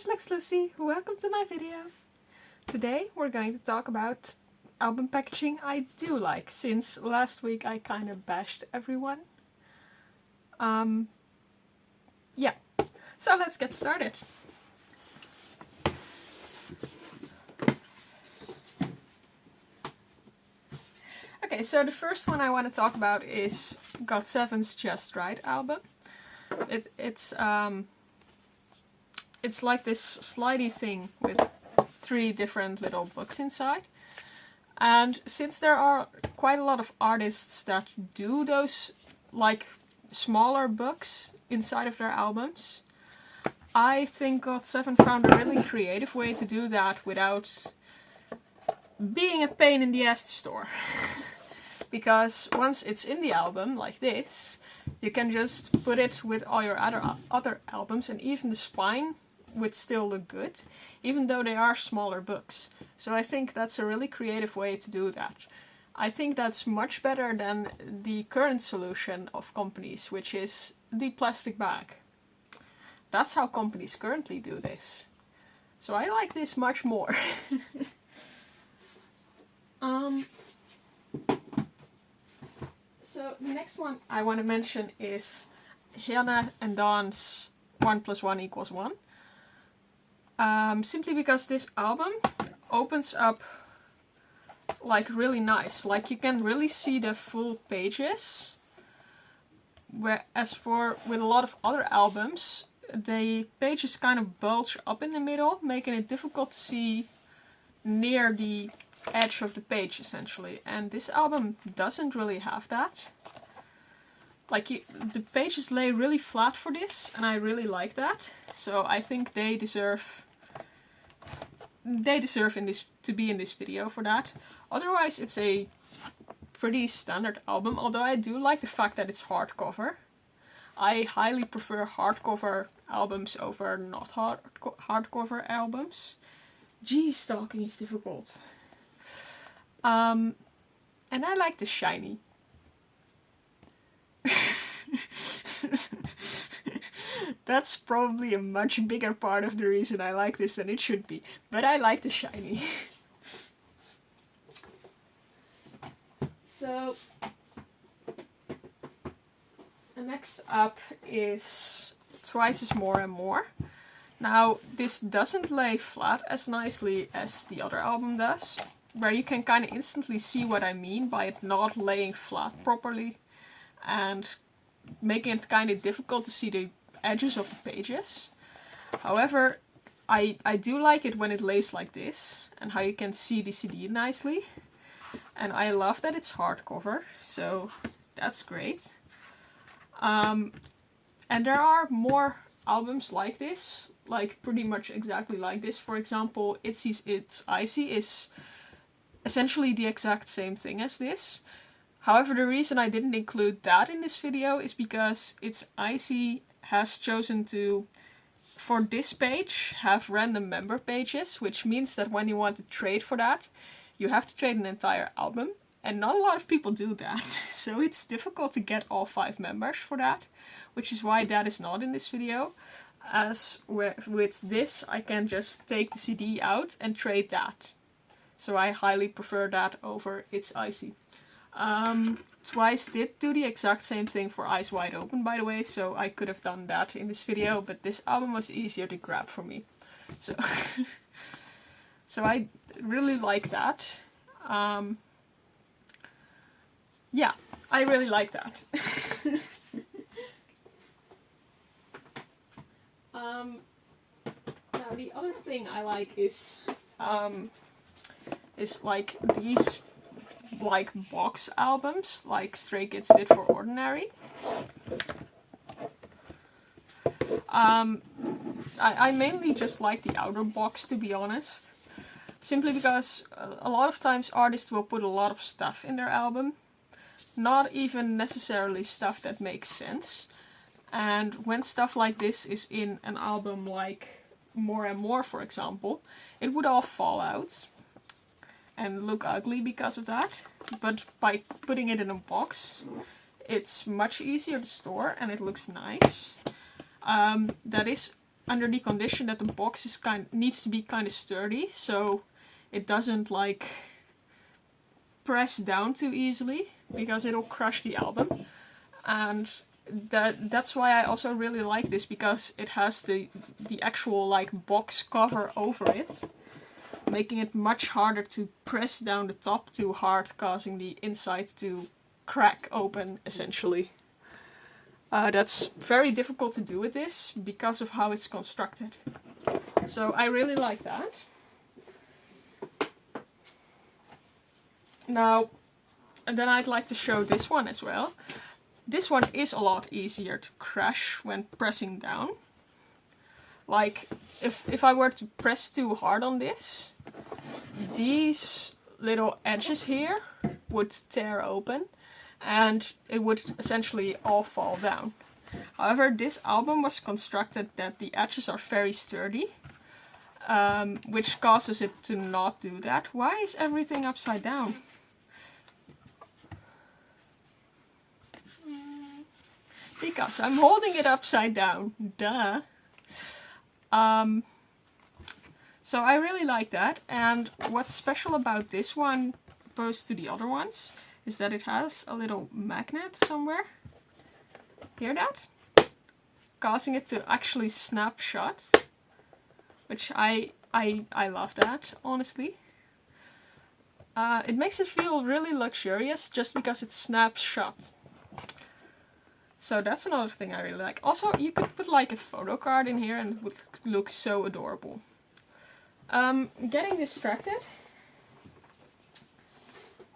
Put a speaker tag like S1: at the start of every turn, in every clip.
S1: Lex Lucy, welcome to my video. Today we're going to talk about album packaging I do like, since last week I kind of bashed everyone. Yeah, so let's get started. Okay, so the first one I want to talk about is GOT7's Just Right album. It's like this slidey thing with 3 different little books inside. And since there are quite a lot of artists that do those like smaller books inside of their albums, I think GOT7 found a really creative way to do that without being a pain in the ass to store. Because once it's in the album, like this, you can just put it with all your other albums, and even the spine would still look good, even though they are smaller books. So I think that's a really creative way to do that. I think that's much better than the current solution of companies, which is the plastic bag. That's how companies currently do this. So I like this much more. So the next one I want to mention is Hannah and Dawn's 1 + 1 = 1. Simply because this album opens up like really nice. Like you can really see the full pages. Whereas with a lot of other albums, the pages kind of bulge up in the middle, making it difficult to see near the edge of the page essentially. And this album doesn't really have that. Like the pages lay really flat for this, and I really like that. So I think they deserve to be in this video for that. Otherwise it's a pretty standard album, although I do like the fact that it's hardcover. I highly prefer hardcover albums over not hardcover albums. Geez, talking is difficult. And I like the shiny. That's probably a much bigger part of the reason I like this than it should be, but I like the shiny. So, the next up is Twice as More and More. Now, this doesn't lay flat as nicely as the other album does, where you can kind of instantly see what I mean by it not laying flat properly and making it kind of difficult to see the edges of the pages. However, I do like it when it lays like this, and how you can see the CD nicely. And I love that it's hardcover, so that's great. And there are more albums like this, like pretty much exactly like this. For example, It's Icy is essentially the exact same thing as this. However, the reason I didn't include that in this video is because It's Icy has chosen to, for this page, have random member pages, which means that when you want to trade for that, you have to trade an entire album, and not a lot of people do that. So it's difficult to get all 5 members for that, which is why that is not in this video. As with this, I can just take the CD out and trade that. So I highly prefer that over It's Icy. Twice did do the exact same thing for Eyes Wide Open, by the way, so I could have done that in this video, but this album was easier to grab for me. So, so I really like that. Yeah, I really like that. Now the other thing I like is like these like box albums, like Stray Kids did for Ordinary. I mainly just like the outer box, to be honest. Simply because a lot of times artists will put a lot of stuff in their album. Not even necessarily stuff that makes sense. And when stuff like this is in an album like More and More, for example, it would all fall out and look ugly because of that. But by putting it in a box, it's much easier to store and it looks nice. That is under the condition that the box is needs to be kind of sturdy, so it doesn't like press down too easily, because it'll crush the album. And that's why I also really like this, because it has the actual like box cover over it, making it much harder to press down the top too hard, causing the inside to crack open essentially. That's very difficult to do with this because of how it's constructed. So I really like that. Now, and then I'd like to show this one as well. This one is a lot easier to crash when pressing down. Like, if I were to press too hard on this, these little edges here would tear open and it would essentially all fall down. However, this album was constructed that the edges are very sturdy, which causes it to not do that. Why is everything upside down? Because I'm holding it upside down. Duh. So I really like that, and what's special about this one opposed to the other ones is that it has a little magnet somewhere. Hear that? Causing it to actually snap shut, which I love that, honestly. It makes it feel really luxurious just because it snaps shut. So that's another thing I really like. Also, you could put like a photo card in here and it would look so adorable. Getting distracted.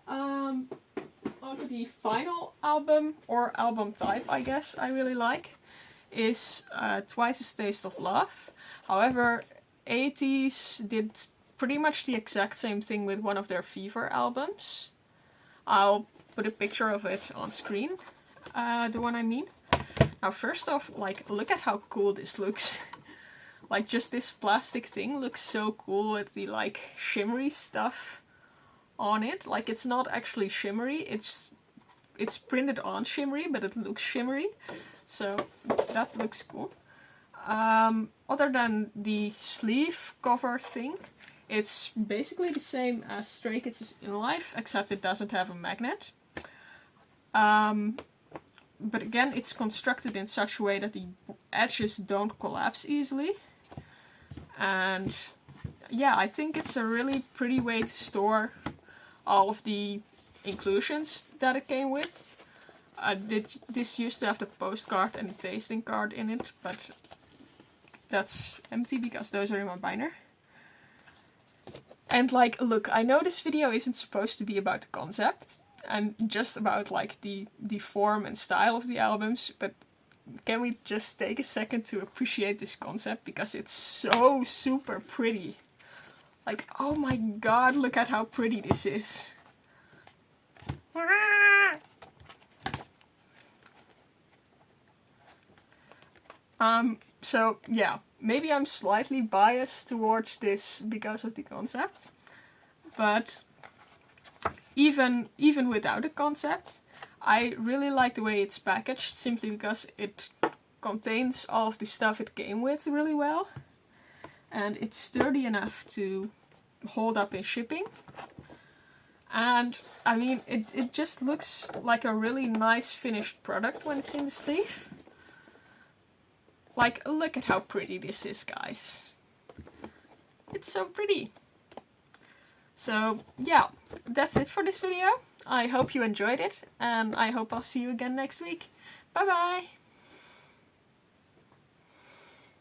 S1: Onto the final album, or album type I guess I really like, is Twice's Taste of Love. However, 80s did pretty much the exact same thing with one of their Fever albums. I'll put a picture of it on screen. The one I mean. Now first off, like, look at how cool this looks. Like, just this plastic thing looks so cool with the like shimmery stuff on it. Like, it's not actually shimmery, it's printed on shimmery, but it looks shimmery. So that looks cool. Other than the sleeve cover thing, it's basically the same as Stray Kids in Life, except it doesn't have a magnet. But again, it's constructed in such a way that the edges don't collapse easily. And yeah, I think it's a really pretty way to store all of the inclusions that it came with. This used to have the postcard and the tasting card in it, but that's empty because those are in my binder. And like, look, I know this video isn't supposed to be about the concept and just about like the form and style of the albums, but can we just take a second to appreciate this concept, because it's so super pretty. Like, oh my god, look at how pretty this is. So yeah, maybe I'm slightly biased towards this because of the concept, but even without a concept, I really like the way it's packaged, simply because it contains all of the stuff it came with really well, and it's sturdy enough to hold up in shipping. And I mean, it just looks like a really nice finished product when it's in the sleeve. Like, look at how pretty this is, guys. It's so pretty. So yeah, that's it for this video. I hope you enjoyed it, and I hope I'll see you again next week. Bye bye!